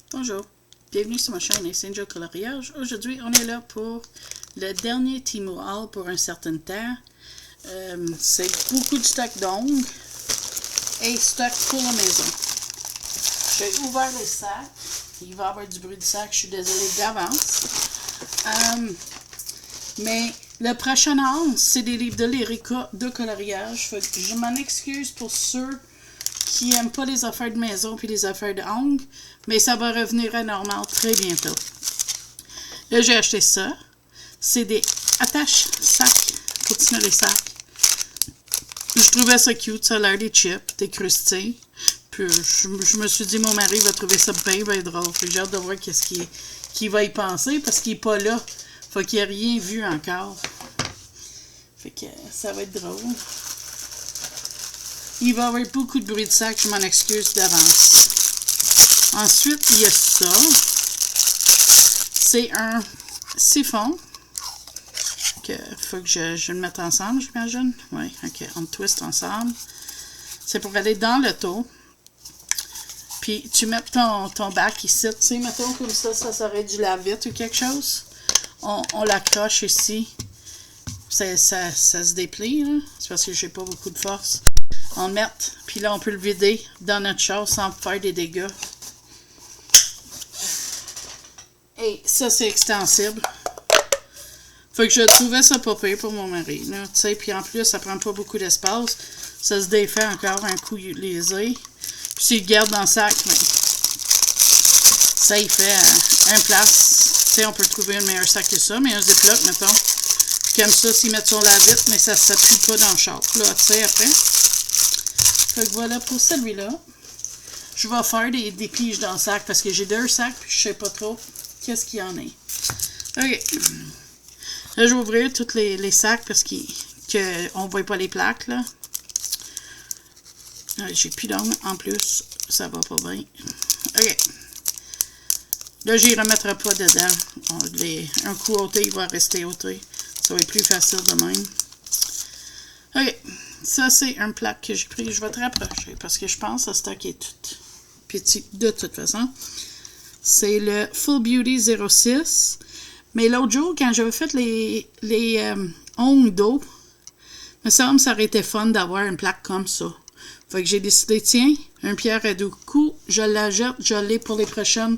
Bonjour, bienvenue sur ma chaîne Essential Coloriage. Aujourd'hui, on est là pour le dernier Temu Haul pour un certain temps. C'est beaucoup de stock d'ongles et stock pour la maison. J'ai ouvert les sacs. Il va y avoir du bruit de sac, je suis désolée d'avance. Mais le prochain haul, c'est des livres de l'Erika de coloriage. Fait que je m'en excuse pour ceux qui n'aiment pas les affaires de maison puis les affaires d'ongles, mais ça va revenir à normal très bientôt. Là, j'ai acheté ça. C'est des attaches-sacs pour tenir les sacs. Je trouvais ça cute, ça a l'air des chips, des croustilles. Puis je me suis dit, mon mari va trouver ça bien, bien drôle. Puis j'ai hâte de voir qu'est-ce qu'il va y penser, parce qu'il n'est pas là. Fait qu'il n'a rien vu encore. Fait que ça va être drôle. Il va y avoir beaucoup de bruit de sac, je m'en excuse d'avance. Ensuite, il y a ça. C'est un siphon. Faut que je le mette ensemble, j'imagine. Oui, ok, on le twist ensemble. C'est pour aller dans l'auto. Puis tu mets ton bac ici. Tu sais, mettons comme ça serait du lave-vite ou quelque chose. On l'accroche ici. Ça se déplie, là. C'est parce que j'ai pas beaucoup de force. On le met, puis là, on peut le vider dans notre char sans faire des dégâts. Et ça, c'est extensible. Fait que je trouvais ça pas pire pour mon mari, là. Tu sais, puis en plus, ça prend pas beaucoup d'espace. Ça se défait encore un coup lésé. Puis s'il le garde dans le sac, mais ça, il fait un place. Tu sais, on peut trouver un meilleur sac que ça, mais un Ziploc, mettons. Puis comme ça, s'il met son lave-vite, mais ça s'appuie pas dans le char. Là, tu sais, après. Fait que voilà pour celui-là. Je vais faire des piges dans le sac parce que j'ai deux sacs puis je sais pas trop qu'est-ce qu'il y en a. Ok. Là, je vais ouvrir tous les sacs parce qu'on ne voit pas les plaques, là. J'ai plus d'ongles en plus. Ça va pas bien. Ok. Là, j'y remettrai pas dedans. Un coup ôté, il va rester ôté. Ça va être plus facile de même. Ok. Ça, c'est un plaque que j'ai pris. Je vais te rapprocher parce que je pense que ce stock est tout petit de toute façon. C'est le Full Beauty 06. Mais l'autre jour, quand j'avais fait les ongles d'eau, il me semble que ça aurait été fun d'avoir une plaque comme ça. Fait que j'ai décidé, tiens, un pierre à deux coups, je la jette, je l'ai pour les prochaines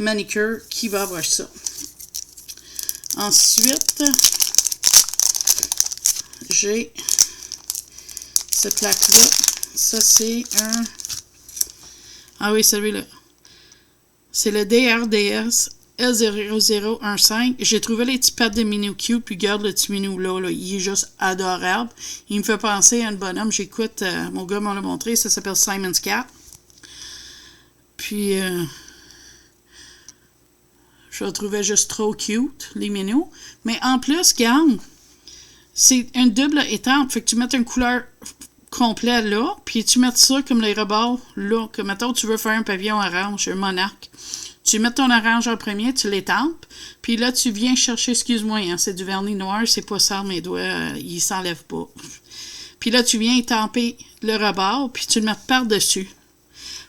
manicures qui va avoir ça. Ensuite, j'ai cette plaque-là. Ça, c'est un... Ah oui, celui-là. C'est le DRDS L0015. J'ai trouvé les petits pattes de minou cute, puis regarde le petit minou là, il est juste adorable. Il me fait penser à un bonhomme, j'écoute, mon gars m'en l'a montré, ça s'appelle Simon's Cat. Puis, je le trouvais juste trop cute, les minous. Mais en plus, regarde, c'est une double étampe, fait que tu mets une couleur complète là, puis tu mets ça comme les rebords là, que mettons tu veux faire un pavillon orange, un monarque. Tu mets ton orange en premier, tu l'étampes, puis là, tu viens chercher, excuse-moi, hein, c'est du vernis noir, c'est pas ça, mes doigts, ils s'enlèvent pas. Puis là, tu viens étamper le rebord, puis tu le mets par-dessus.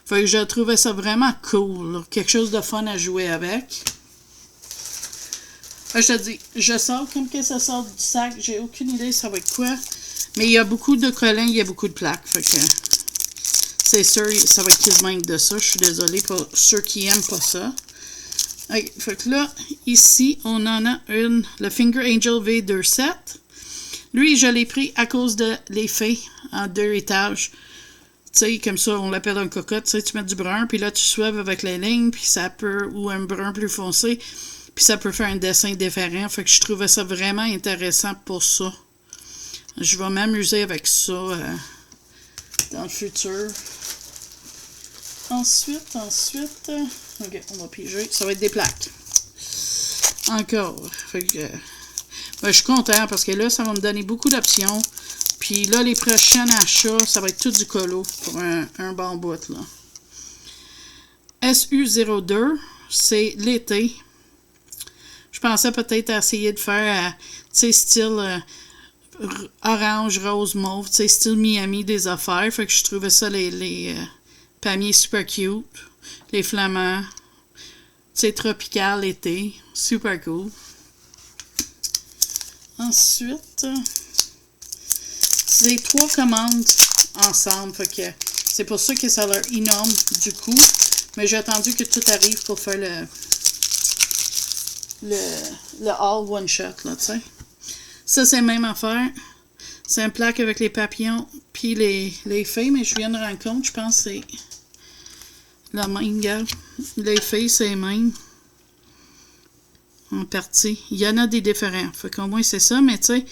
Fait que je trouvais ça vraiment cool, là, quelque chose de fun à jouer avec. Fait que je te dis, je sors comme que ça sort du sac, j'ai aucune idée ça va être quoi, mais il y a beaucoup de collants, il y a beaucoup de plaques, fait que... C'est sûr, ça va être quasiment de ça. Je suis désolée pour ceux qui aiment pas ça. Okay, fait que là, ici, on en a une, le Finger Angel V27. Lui, je l'ai pris à cause de l'effet en 2 étages. Tu sais, comme ça, on l'appelle un cocotte. Tu sais, tu mets du brun, puis là, tu soives avec les lignes, puis ça peut, ou un brun plus foncé, puis ça peut faire un dessin différent. Fait que je trouvais ça vraiment intéressant pour ça. Je vais m'amuser avec ça dans le futur. Ensuite, ok, on va piger. Ça va être des plaques. Encore. Fait que, je suis content parce que là, ça va me donner beaucoup d'options. Puis là, les prochains achats, ça va être tout du colo pour un bon bout, là. SU02, c'est l'été. Je pensais peut-être essayer de faire, tu sais, style orange, rose, mauve, tu sais, style Miami des affaires. Fait que je trouvais ça les palmiers super cute. Les flamands. sais, tropical, été. Super cool. Ensuite, c'est 3 commandes ensemble. Fait que c'est pour ça que ça a l'air énorme du coup. Mais j'ai attendu que tout arrive pour faire le all one shot, là, tu sais. Ça, c'est la même affaire. C'est un plaque avec les papillons puis les feuilles, mais je viens de rendre compte, je pense que c'est la même, gars. Les feuilles, c'est les mêmes. En partie. Il y en a des différents. Fait qu'au moins, c'est ça, mais tu sais,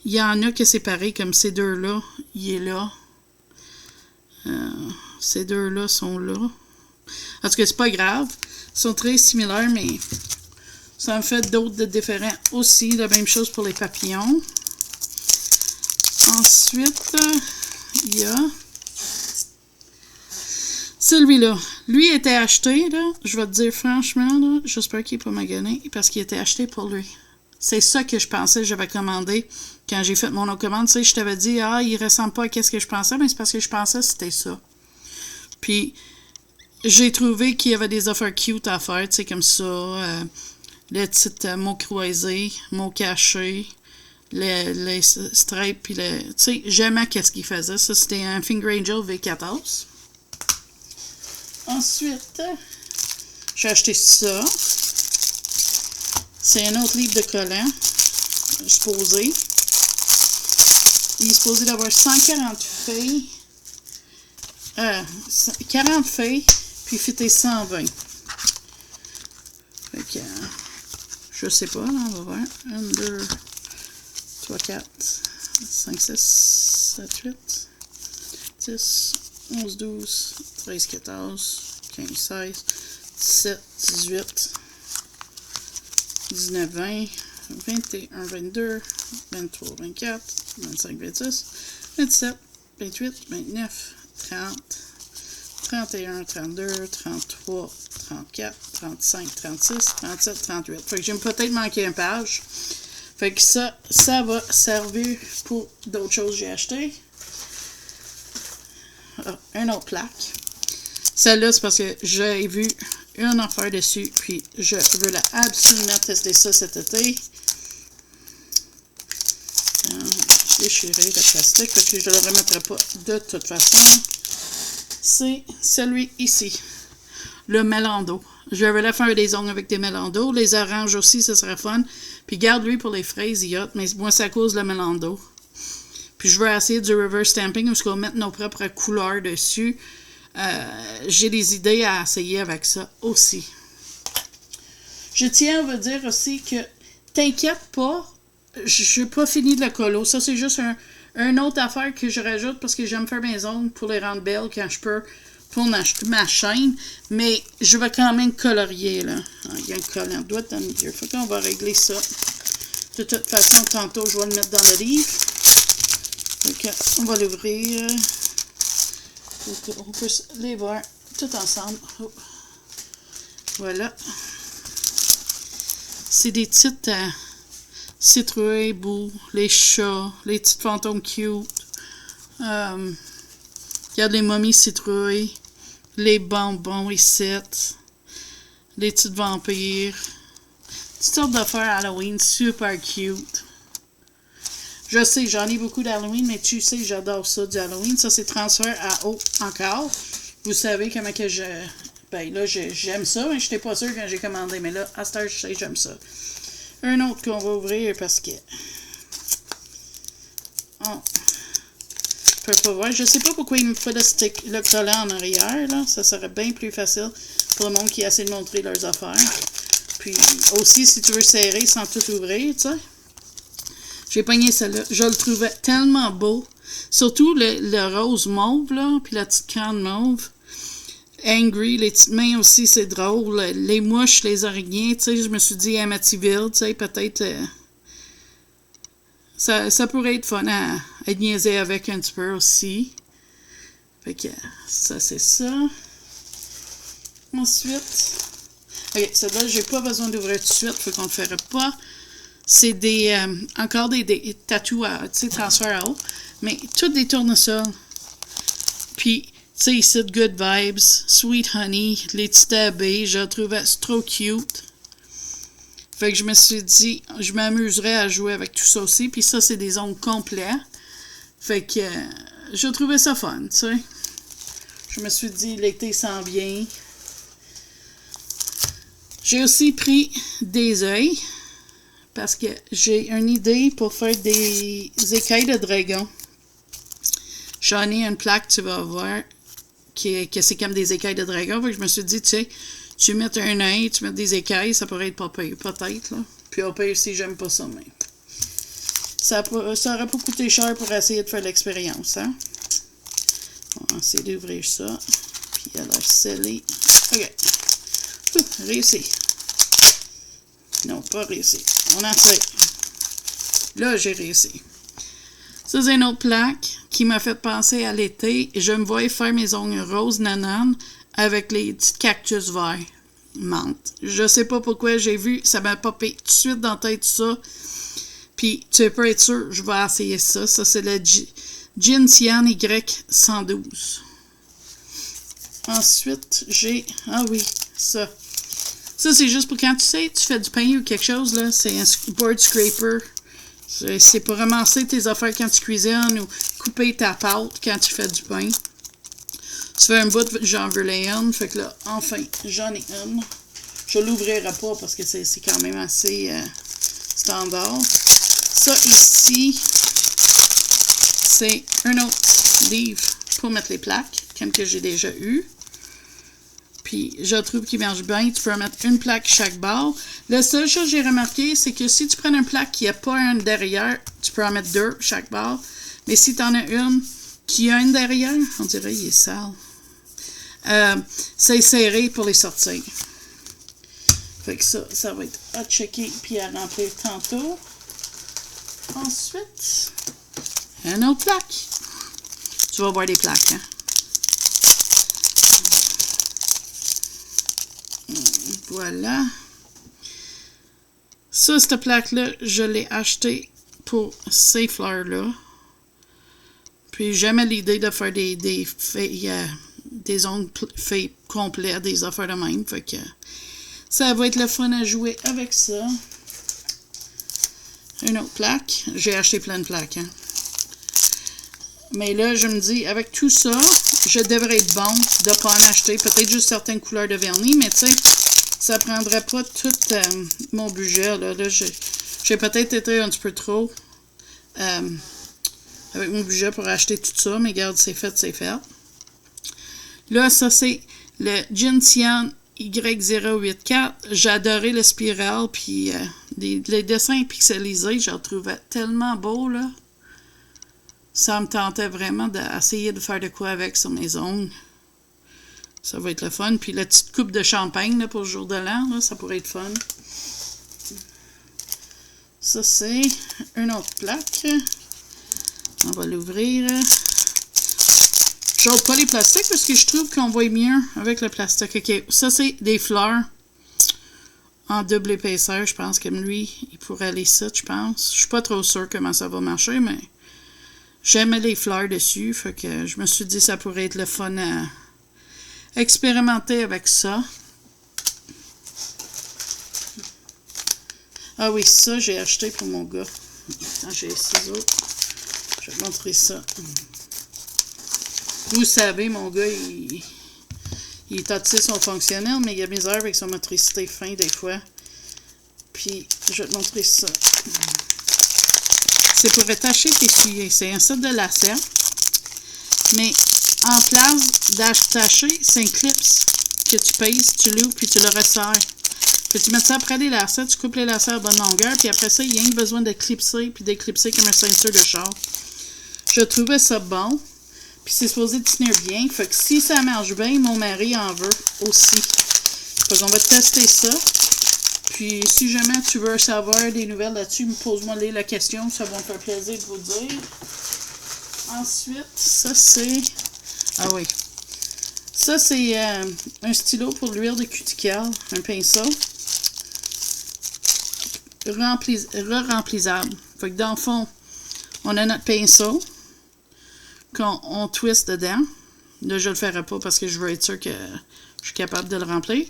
il y en a que c'est pareil, comme ces deux-là, il est là. Ces deux-là sont là. En tout cas, c'est pas grave. Ils sont très similaires, mais ça en fait d'autres de différents aussi. La même chose pour les papillons. Ensuite, il y a celui-là. Lui était acheté, là. Je vais te dire franchement, là, j'espère qu'il n'est pas magané, parce qu'il était acheté pour lui. C'est ça que je pensais que j'avais commandé quand j'ai fait mon commande. Tu sais, je t'avais dit, il ressemble pas à ce que je pensais, mais c'est parce que je pensais que c'était ça. Puis, j'ai trouvé qu'il y avait des offres cute à faire, tu sais, comme ça. Le petit mot croisé, mot caché, les stripes, puis le. Tu sais, j'aimais qu'est-ce qu'il faisait. Ça, c'était un Finger Angel V14. Ensuite, j'ai acheté ça. C'est un autre livre de collants, supposé. Il est supposé d'avoir 140 feuilles. 40 feuilles, puis fêter 120. Fait que, je sais pas, là, on va voir. 1, 2, 3, 4, 5, 6, 7, 8, 10, 11, 12, 13, 14, 15, 16, 17, 18, 19, 20, 21, 22, 23, 24, 25, 26, 27, 28, 29, 30, 31, 32, 33, 34, 35, 36, 37, 38. Fait que j'ai peut-être manqué une page. Fait que ça va servir pour d'autres choses que j'ai achetées. Un autre plaque. Celle-là, c'est parce que j'ai vu une affaire dessus, puis je veux absolument tester ça cet été. Je déchirerai le plastique parce que je ne le remettrai pas de toute façon. C'est celui ici. Le Melando. Je vais la faire des ongles avec des Melando. Les oranges aussi, ça serait fun. Puis garde-lui pour les fraises, yacht. Mais moi, ça cause le Melando. Puis je veux essayer du reverse stamping où on va mettre nos propres couleurs dessus. J'ai des idées à essayer avec ça aussi. Je tiens à vous dire aussi que t'inquiète pas, je n'ai pas fini de le colo. Ça, c'est juste un autre affaire que je rajoute parce que j'aime faire mes ongles pour les rendre belles quand je peux pour ma chaîne. Mais je vais quand même colorier, là. Il y a le collant doigt dans le milieu. Faut qu'on va régler ça. De toute façon, tantôt, je vais le mettre dans le livre. Donc, on va l'ouvrir. Pour qu'on puisse les voir tout ensemble. Oh. Voilà. C'est des petites citrouilles, bouts, les chats, les petites fantômes cute. Regarde les momies citrouilles, les bonbons ici, les petites vampires. Toutes sortes d'affaires Halloween super cute. Je sais, j'en ai beaucoup d'Halloween, mais tu sais, j'adore ça du Halloween. Ça, c'est transfert à eau encore. Vous savez comment que je... Ben là, j'aime ça, mais je n'étais pas sûre quand j'ai commandé. Mais là, à cette heure, je sais, j'aime ça. Un autre qu'on va ouvrir parce que... Oh. Je peux pas voir. Je sais pas pourquoi il me fait le collant en arrière, là. Ça serait bien plus facile pour le monde qui essaie de montrer leurs affaires. Puis aussi, si tu veux serrer sans tout ouvrir, tu sais. J'ai pogné celle-là. Je le trouvais tellement beau. Surtout le rose mauve, là, puis la petite crâne mauve. Angry, les petites mains aussi, c'est drôle. Les mouches, les araignées, tu sais, je me suis dit Amityville, tu sais, peut-être... ça pourrait être fun à niaiser avec un petit peu aussi. Fait que ça, c'est ça. Ensuite... Ok, celle-là, j'ai pas besoin d'ouvrir tout de suite, fait qu'on le ferait pas. C'est encore des tatous, tu sais, transfert à eau. Mais toutes des tournesols. Puis, sais, ici, Good Vibes, Sweet Honey, les petites abeilles, je trouvais trop cute. Fait que je me suis dit, je m'amuserais à jouer avec tout ça aussi. Puis ça, c'est des ongles complets. Fait que je trouvais ça fun, tu sais. Je me suis dit, l'été s'en vient. J'ai aussi pris des œils. Parce que j'ai une idée pour faire des écailles de dragon. J'en ai une plaque, tu vas voir, que c'est comme des écailles de dragon. Fait que je me suis dit, tu sais, tu mets un œil, tu mets des écailles, ça pourrait être pas pire, peut-être, là. Puis au pire, si j'aime pas ça, mais ça aurait pas coûté cher pour essayer de faire l'expérience, hein. On va essayer d'ouvrir ça. Puis elle a scellé. OK. Réussi. Non, pas réussi. On essaie. Là, j'ai réussi. Ça, c'est une autre plaque qui m'a fait penser à l'été. Je me voyais faire mes ongles roses nanane avec les petits cactus verts. Menthe. Je sais pas pourquoi j'ai vu, ça m'a popé tout de suite dans la tête ça. Puis, tu peux être sûr, je vais essayer ça. Ça, c'est le Gentian Y112. Ensuite, j'ai... Ah oui, ça. Ça, c'est juste pour quand tu sais, tu fais du pain ou quelque chose, là. C'est un board scraper. C'est pour ramasser tes affaires quand tu cuisines ou couper ta pâte quand tu fais du pain. Tu fais un bout, j'en veux les une. Fait que là, enfin, j'en ai une. Je l'ouvrirai pas parce que c'est quand même assez standard. Ça ici, c'est un autre livre pour mettre les plaques, comme que j'ai déjà eu. Puis je trouve qu'il marche bien. Tu peux mettre une plaque chaque barre. La seule chose que j'ai remarqué, c'est que si tu prends une plaque qui n'a pas un derrière, tu peux en mettre deux chaque barre. Mais si tu en as une qui a une derrière, on dirait qu'il est sale. C'est serré pour les sortir. Fait que ça va être à checker puis à remplir tantôt. Ensuite, une autre plaque. Tu vas voir des plaques, hein? Voilà. Ça, cette plaque-là, je l'ai achetée pour ces fleurs-là. Puis j'aimais l'idée de faire des ongles faits complets, des affaires de même. Fait que ça va être le fun à jouer avec ça. Une autre plaque. J'ai acheté plein de plaques, hein. Mais là, je me dis, avec tout ça, je devrais être bon de ne pas en acheter. Peut-être juste certaines couleurs de vernis, mais tu sais, ça prendrait pas tout mon budget. Là j'ai peut-être été un petit peu trop avec mon budget pour acheter tout ça, mais regarde, c'est fait, c'est fait. Là, ça, c'est le Gentian Y084. J'adorais le spiral, puis les dessins pixelisés, je les trouvais tellement beaux, là. Ça me tentait vraiment d'essayer de faire de quoi avec sur mes ongles. Ça va être le fun. Puis la petite coupe de champagne là, pour le jour de l'an, là, ça pourrait être fun. Ça, c'est une autre plaque. On va l'ouvrir. Je n'ouvre pas les plastiques parce que je trouve qu'on voit mieux avec le plastique. OK, ça, c'est des fleurs en double épaisseur. Je pense que lui, il pourrait aller ça, je pense. Je suis pas trop sûre comment ça va marcher, mais j'aimais les fleurs dessus. Fait que je me suis dit que ça pourrait être le fun à expérimenter avec ça. Ah oui, ça, j'ai acheté pour mon gars. Attends, j'ai les ciseaux. Je vais te montrer ça. Vous savez, mon gars, il est autiste ou fonctionnel, mais il a misère avec son motricité fin des fois. Puis, je vais te montrer ça. C'est pour attacher tes souliers. C'est un set de lacets. Mais en place d'attacher, c'est un clips que tu pèses, tu l'ouvres, puis tu le resserres. Puis tu mets ça après les lacets, tu coupes les lacets à bonne longueur, puis après ça, il y a besoin de clipser, puis d'éclipser comme un ceinture de char. Je trouvais ça bon. Puis c'est supposé tenir bien. Fait que si ça marche bien, mon mari en veut aussi. Fait qu'on va tester ça. Puis si jamais tu veux savoir des nouvelles là-dessus, pose-moi la question. Ça va me faire plaisir de vous dire. Ensuite, ça c'est... Ah oui. Ça c'est un stylo pour l'huile de cuticule. Un pinceau. Remplissable. Fait que dans le fond, on a notre pinceau qu'on twist dedans. Là, je le ferai pas parce que je veux être sûr que je suis capable de le remplir.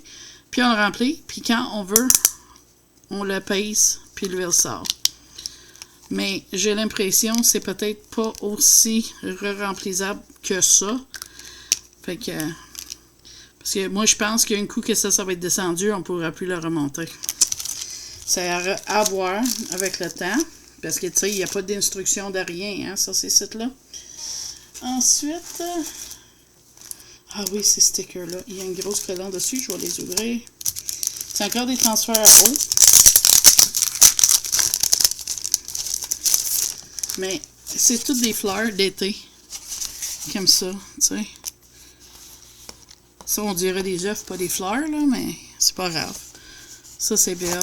Puis on le remplit, puis quand on veut, on le pèse, puis l'huile sort. Mais j'ai l'impression que c'est peut-être pas aussi re-remplissable que ça. Fait que... Parce que moi, je pense qu'un coup que ça va être descendu, on ne pourra plus le remonter. C'est à voir avec le temps. Parce que, tu sais, il n'y a pas d'instruction de rien, hein, sur ces sites-là. Ensuite... Ah oui, ces stickers-là. Il y a une grosse colonne dessus. Je vais les ouvrir. C'est encore des transferts à eau. Mais c'est toutes des fleurs d'été. Comme ça, tu sais. Ça, on dirait des œufs, pas des fleurs, là, mais c'est pas grave. Ça, c'est belle.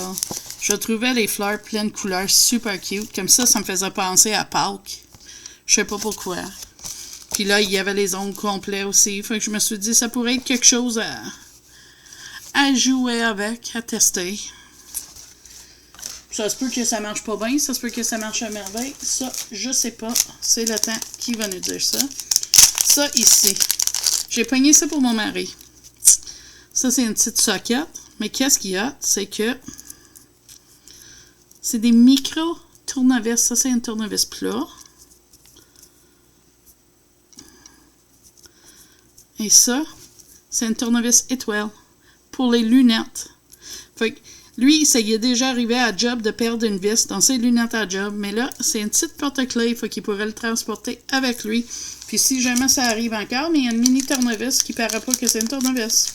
Je trouvais les fleurs pleines de couleurs super cute. Comme ça me faisait penser à Pâques. Je sais pas pourquoi. Puis là, il y avait les ongles complets aussi. Fait que je me suis dit, ça pourrait être quelque chose à jouer avec, à tester. Ça se peut que ça marche pas bien, ça se peut que ça marche à merveille. Ça, je sais pas. C'est le temps qui va nous dire ça. Ça, ici. J'ai pogné ça pour mon mari. Ça, c'est une petite socket. Mais qu'est-ce qu'il y a? C'est que c'est des micro-tournevis. Ça, c'est un tournevis plat. Et ça, c'est un tournevis étoile pour les lunettes. Fait que lui, ça y est déjà arrivé à job de perdre une vis dans ses lunettes à job. Mais là, c'est une petite porte-clés. Fait qu'il pourrait le transporter avec lui. Puis si jamais ça arrive encore, mais il y a une mini tournevis qui ne paraît pas que c'est une tournevis.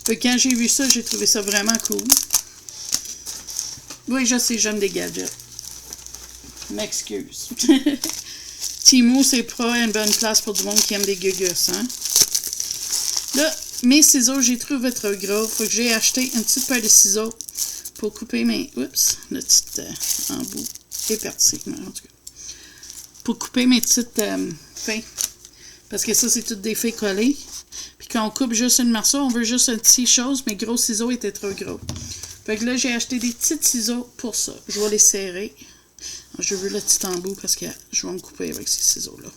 Fait que quand j'ai vu ça, j'ai trouvé ça vraiment cool. Oui, je sais, j'aime des gadgets. M'excuse. Temu, c'est pas une bonne place pour du monde qui aime des gugus, hein. Là, mes ciseaux, j'ai trouvé trop gros. Faut que j'ai acheté une petite paire de ciseaux pour couper mes... Oups, le petit embout est parti, en tout cas. Pour couper mes petites fins. Parce que ça, c'est toutes des fées collées. Puis quand on coupe juste une morceau, on veut juste une petite chose. Mes gros ciseaux étaient trop gros. Fait que là, j'ai acheté des petits ciseaux pour ça. Je vais les serrer. Je veux le petit embout parce que je vais me couper avec ces ciseaux-là.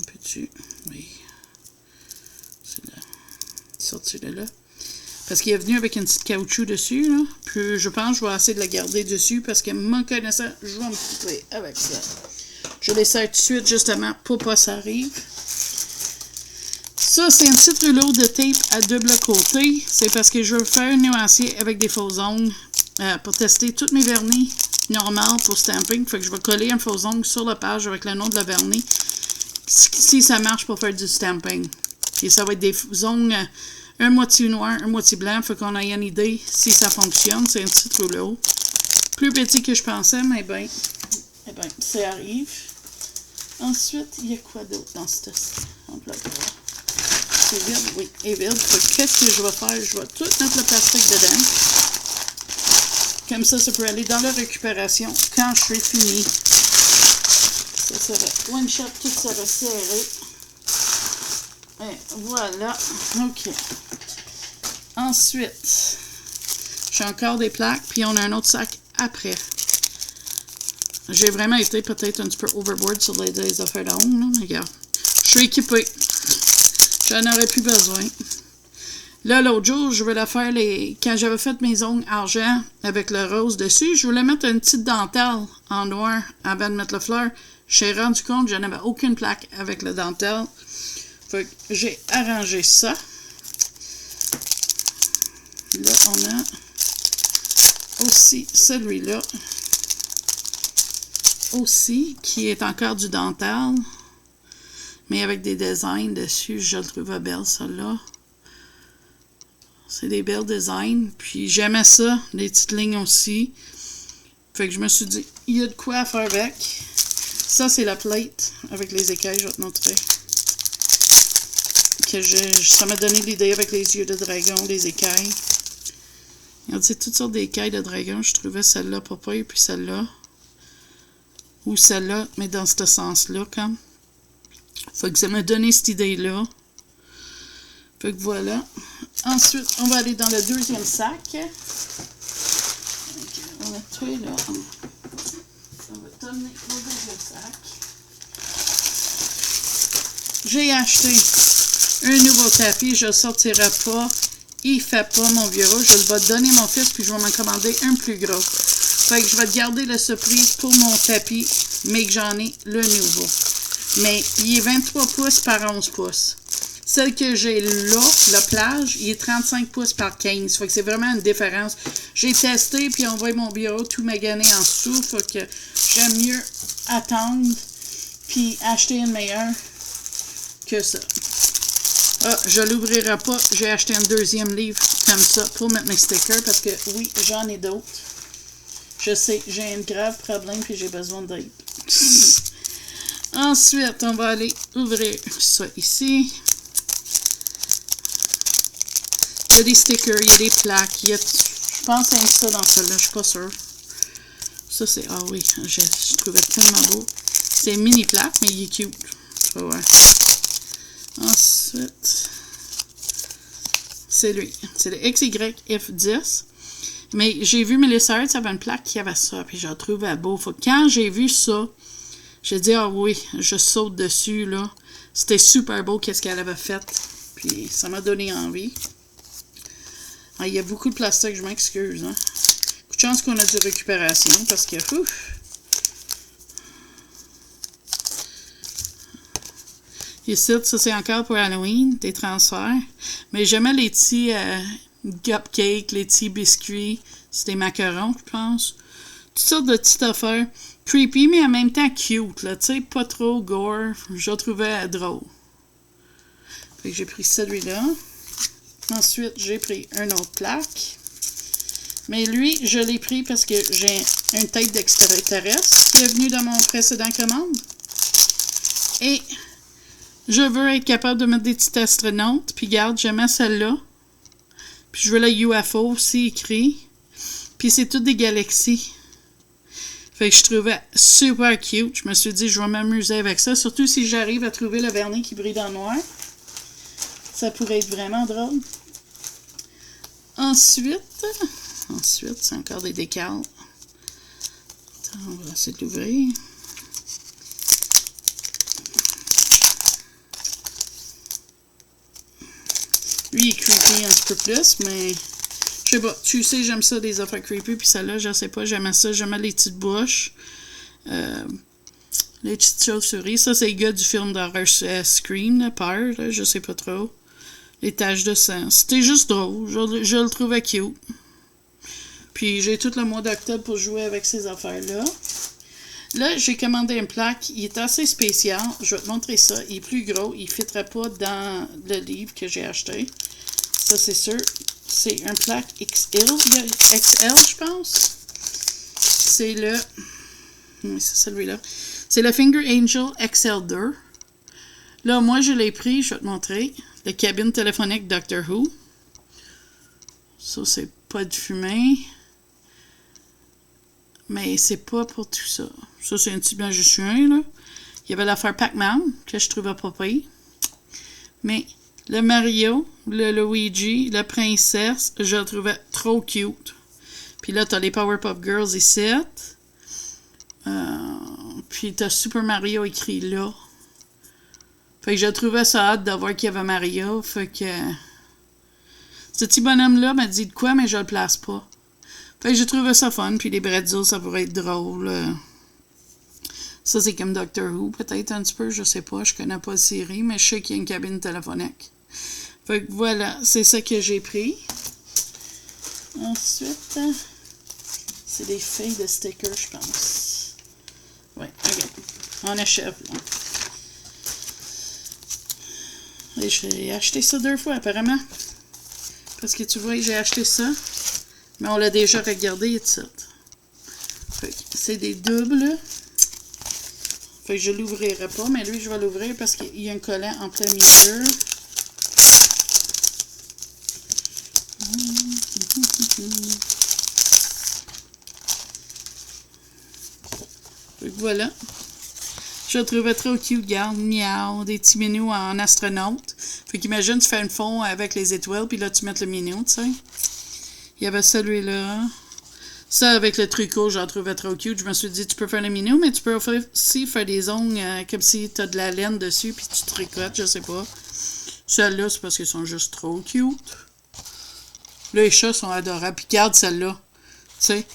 Un peu-tu? Oui. C'est là. Sorti de là. Parce qu'il est venu avec une petite caoutchouc dessus, là. Puis je pense que je vais essayer de la garder dessus parce que, me connaissant, je vais me couper avec ça. Je les serre tout de suite, justement, pour pas ça arrive. Ça, c'est un petit rouleau de tape à double côté. C'est parce que je veux faire un nuancier avec des faux ongles pour tester tous mes vernis normaux pour stamping. Fait que je vais coller un faux ongle sur la page avec le nom de la vernis si ça marche pour faire du stamping. Et ça va être des ongles un moitié noir, un moitié blanc. Fait qu'on ait une idée si ça fonctionne. C'est un petit rouleau. Plus petit que je pensais, mais ben, ça arrive. Ensuite, il y a quoi d'autre dans cette enveloppe-là? C'est vide? Oui, c'est vide. Qu'est-ce que je vais faire? Je vais tout mettre le plastique dedans. Comme ça peut aller dans la récupération quand je suis fini. Ça sera one shot, tout sera serré. Et voilà. OK. Ensuite, j'ai encore des plaques, puis on a un autre sac après. J'ai vraiment été peut-être un petit peu overboard sur les affaires d'ongles, mais regarde. Je suis équipée. J'en aurais plus besoin. Là, l'autre jour, je voulais faire quand j'avais fait mes ongles argent avec le rose dessus, je voulais mettre une petite dentelle en noir avant de mettre le fleur. J'ai rendu compte que je n'avais aucune plaque avec le dentelle. Fait que j'ai arrangé ça. Là, on a aussi celui-là. Aussi, qui est encore du dentelle. Mais avec des designs dessus, je le trouvais belle, celle-là. C'est des belles designs. Puis j'aimais ça, les petites lignes aussi. Fait que je me suis dit, il y a de quoi à faire avec. Ça, c'est la plate avec les écailles, je vais te montrer. Ça m'a donné l'idée avec les yeux de dragon, les écailles. Regardez, c'est toutes sortes d'écailles de dragon. Je trouvais celle-là pas pire, puis celle-là. Ou celle-là, mais dans ce sens-là, comme. Fait que ça m'a donné cette idée-là. Fait que voilà. Ensuite, on va aller dans le deuxième sac. Okay, on va tuer là. On va tourner au deuxième sac. j'ai acheté un nouveau tapis. Je ne le sortirai pas. Il ne fait pas mon bureau. Je vais donner mon fils, puis je vais m'en commander un plus gros. Fait que je vais garder la surprise pour mon tapis, mais que j'en ai le nouveau. Mais il est 23 pouces par 11 pouces. Celle que j'ai là, la plage, il est 35 pouces par 15. Fait que c'est vraiment une différence. J'ai testé, puis on voit mon bureau tout magané en dessous. Fait que j'aime mieux attendre, puis acheter une meilleure que ça. Ah, je l'ouvrirai pas. J'ai acheté un deuxième livre comme ça pour mettre mes stickers parce que oui, j'en ai d'autres. Je sais, j'ai un grave problème puis j'ai besoin d'aide. Ensuite, on va aller ouvrir ça ici. Il y a des stickers, il y a des plaques, je pense qu'il y a ça dans celui-là, je suis pas sûre. Ça, c'est... Ah oui, je trouvais tellement beau. C'est une mini plaque, mais il est cute. Ouais. Ensuite, c'est lui. C'est le XYF10. Mais j'ai vu Melissa Hurts avait une plaque qui avait ça, puis je la trouvais beau. Faut que quand j'ai vu ça, j'ai dit, ah oui, je saute dessus, là. C'était super beau, qu'est-ce qu'elle avait fait. Puis ça m'a donné envie. Ah, il y a beaucoup de plastique, je m'excuse. Hein. Coup de chance qu'on a du récupération, parce que, ouf. Ici, ça c'est encore pour Halloween, des transferts. Mais j'aimais les petits cupcakes, les petits biscuits. C'est des macarons, je pense. Toutes sortes de petites affaires. Creepy, mais en même temps cute, là. Tu sais, pas trop gore. Je le trouvais drôle. Fait que j'ai pris celui-là. Ensuite, j'ai pris une autre plaque. Mais lui, je l'ai pris parce que j'ai une tête d'extraterrestre qui est venue dans mon précédent commande. Et je veux être capable de mettre des petits astronautes. Puis regarde, j'aimais celle-là. Puis je veux la UFO aussi écrit. Puis c'est toutes des galaxies. Fait que je trouvais super cute. Je me suis dit, je vais m'amuser avec ça. Surtout si j'arrive à trouver le vernis qui brille dans le noir. Ça pourrait être vraiment drôle. Ensuite, c'est encore des décals. Attends, on va essayer de l'ouvrir. Lui, il est creepy un petit peu plus, mais je sais pas. Tu sais, j'aime ça, des affaires creepy, puis celle-là, je sais pas, j'aimais ça. J'aimais les petites bouches. Les petites chauves-souris. Ça, c'est le gars du film d'horreur Scream, là, Peur, là, je sais pas trop. Les taches de sang. C'était juste drôle. Je le trouvais cute. Puis j'ai tout le mois d'octobre pour jouer avec ces affaires-là. Là, j'ai commandé une plaque. Il est assez spécial. Je vais te montrer ça. Il est plus gros. Il ne fitterait pas dans le livre que j'ai acheté. Ça, c'est sûr. C'est une plaque XL, je pense. C'est le... Oui, c'est celui-là. C'est le Finger Angel XL2. Là, moi, je l'ai pris. Je vais te montrer. Le cabine téléphonique Doctor Who. Ça, c'est pas de fumée. Mais c'est pas pour tout ça. Ça, c'est un petit magicien, là. Il y avait l'affaire Pac-Man, que je trouvais pas pire. Mais le Mario, le Luigi, la princesse, je le trouvais trop cute. Puis là, t'as les Powerpuff Girls ici. Puis t'as Super Mario écrit là. Fait que je trouvais ça hâte de voir qu'il y avait Mario. Fait que... Ce petit bonhomme-là m'a dit de quoi, mais je le place pas. Fait que j'ai trouvé ça fun. Puis les bretzels, ça pourrait être drôle. Ça, c'est comme Doctor Who, peut-être un petit peu. Je sais pas. Je connais pas la série, mais je sais qu'il y a une cabine téléphonique. Fait que voilà, c'est ça que j'ai pris. Ensuite, c'est des feuilles de stickers, je pense. Ouais, ok. On achève, là. Et j'ai acheté ça 2 fois, apparemment. Parce que tu vois, j'ai acheté ça. Mais on l'a déjà regardé, et tout ça. Fait que c'est des doubles. Fait que je l'ouvrirai pas, mais lui, je vais l'ouvrir parce qu'il y a un collant en plein milieu. Fait que voilà. Je le trouvais trop cute, regarde, miaou, des petits minous en astronaute. Fait qu'imagine, tu fais un fond avec les étoiles, puis là, tu mets le minou, tu sais. Il y avait celui-là. Ça, avec le tricot, j'en trouvais trop cute. Je me suis dit, tu peux faire le minou, mais tu peux aussi faire des ongles comme si tu as de la laine dessus, puis tu tricotes, je sais pas. Celles-là, c'est parce qu'elles sont juste trop cute. Les chats sont adorables. Puis regarde celle-là. Tu sais,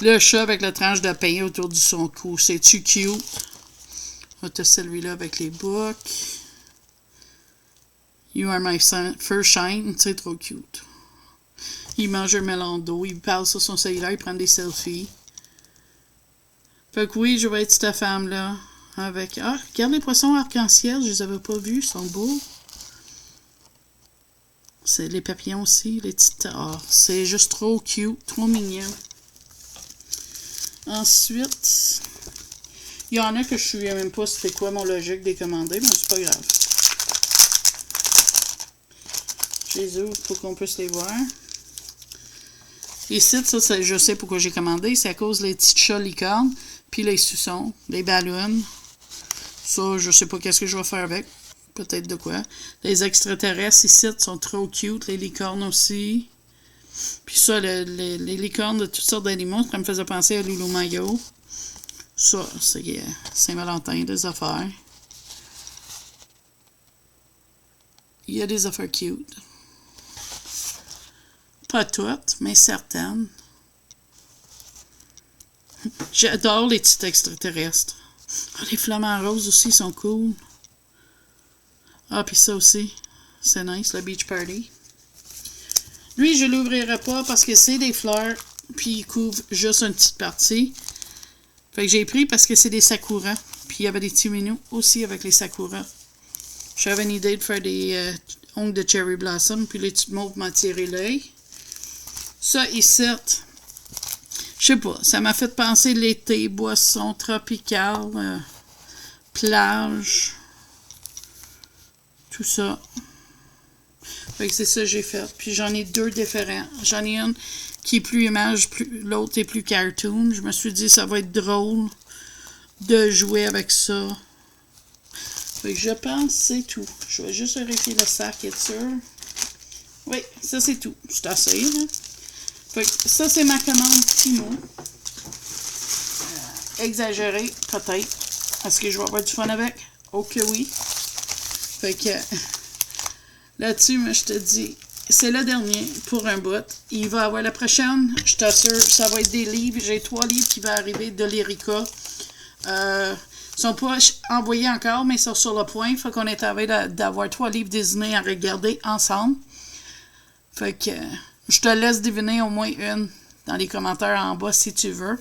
le chat avec la tranche de pain autour de son cou. C'est-tu cute? On va celui-là avec les boucles. You are my first shine. C'est trop cute. Il mange un melon d'eau. Il parle sur son cellulaire. Il prend des selfies. Fait que oui, je vais être cette femme-là. Avec... Ah, regarde les poissons arc-en-ciel. Je les avais pas vus. Ils sont beaux. C'est les papillons aussi. Les petites... Ah, c'est juste trop cute. Trop mignon. Ensuite... Il y en a que je ne me souviens même pas c'était quoi mon logique des commandés, mais c'est pas grave. Je les ouvre pour qu'on puisse les voir. Ici, ça, je sais pourquoi j'ai commandé. C'est à cause des petits chats licornes, puis les suçons, les ballons. Ça, je sais pas qu'est-ce que je vais faire avec. Peut-être de quoi. Les extraterrestres ici sont trop cute. Les licornes aussi. Puis ça, les licornes de toutes sortes d'animaux, ça me faisait penser à Loulou Mayo. Ça, c'est Saint-Valentin, des affaires. Il y a des affaires cute. Pas toutes, mais certaines. J'adore les petits extraterrestres. Ah, les flamants roses aussi sont cool. Ah, puis ça aussi. C'est nice, la Beach Party. Lui, je l'ouvrirai pas parce que c'est des fleurs, puis il couvre juste une petite partie. Fait que j'ai pris parce que c'est des sakuras. Puis il y avait des petits minous aussi avec les sakuras. J'avais une idée de faire des ongles de cherry blossom, puis les petites mauves m'ont tiré l'œil. Ça, ici, je sais pas, ça m'a fait penser l'été, boisson tropicale, plage, tout ça. Fait que c'est ça que j'ai fait. Puis j'en ai deux différents. J'en ai une qui est plus image, l'autre est plus cartoon. Je me suis dit, ça va être drôle de jouer avec ça. Fait que je pense que c'est tout. Je vais juste vérifier le sac, être sûr. Oui, ça c'est tout. C'est assez, là. Fait que ça, c'est ma commande Timo. Exagéré, peut-être. Est-ce que je vais avoir du fun avec? Oh que oui. Fait que là-dessus, moi, je te dis, c'est le dernier pour un bout. Il va y avoir la prochaine, je t'assure, ça va être des livres. J'ai 3 livres qui vont arriver de l'Erika. Ils sont pas envoyés encore, mais ils sont sur le point. Fait qu'on est envie d'avoir 3 livres Disney à regarder ensemble. Fait que je te laisse deviner au moins une dans les commentaires en bas si tu veux.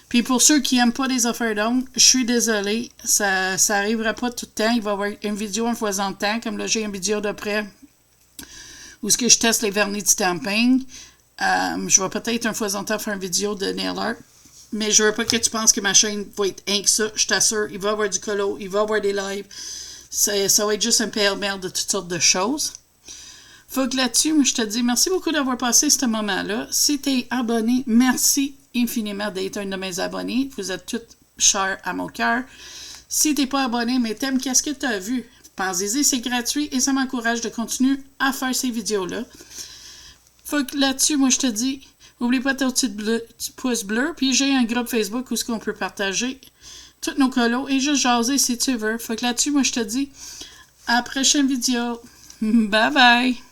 Puis pour ceux qui n'aiment pas les affaires d'ongles, je suis désolée, ça n'arrivera pas tout le temps. Il va y avoir une vidéo en faisant de temps, comme là j'ai une vidéo d'après où est-ce que je teste les vernis de stamping. Je vais peut-être un fois en temps faire une vidéo de nail art. Mais je veux pas que tu penses que ma chaîne va être rien que ça. Je t'assure, il va y avoir du colo, il va y avoir des lives. Ça va être juste un pêle-mêle de toutes sortes de choses. Faut que là-dessus, moi, je te dis merci beaucoup d'avoir passé ce moment-là. Si tu es abonné, merci infiniment d'être un de mes abonnés. Vous êtes tous chers à mon cœur. Si tu n'es pas abonné, mais t'aimes qu'est-ce que tu as vu, pensez-y, c'est gratuit et ça m'encourage de continuer à faire ces vidéos-là. Faut que là-dessus, moi, je te dis, n'oublie pas ton petit pouce bleu. Puis j'ai un groupe Facebook où on peut partager tous nos colos et juste jaser si tu veux. Faut que là-dessus, moi, je te dis, à la prochaine vidéo. Bye bye!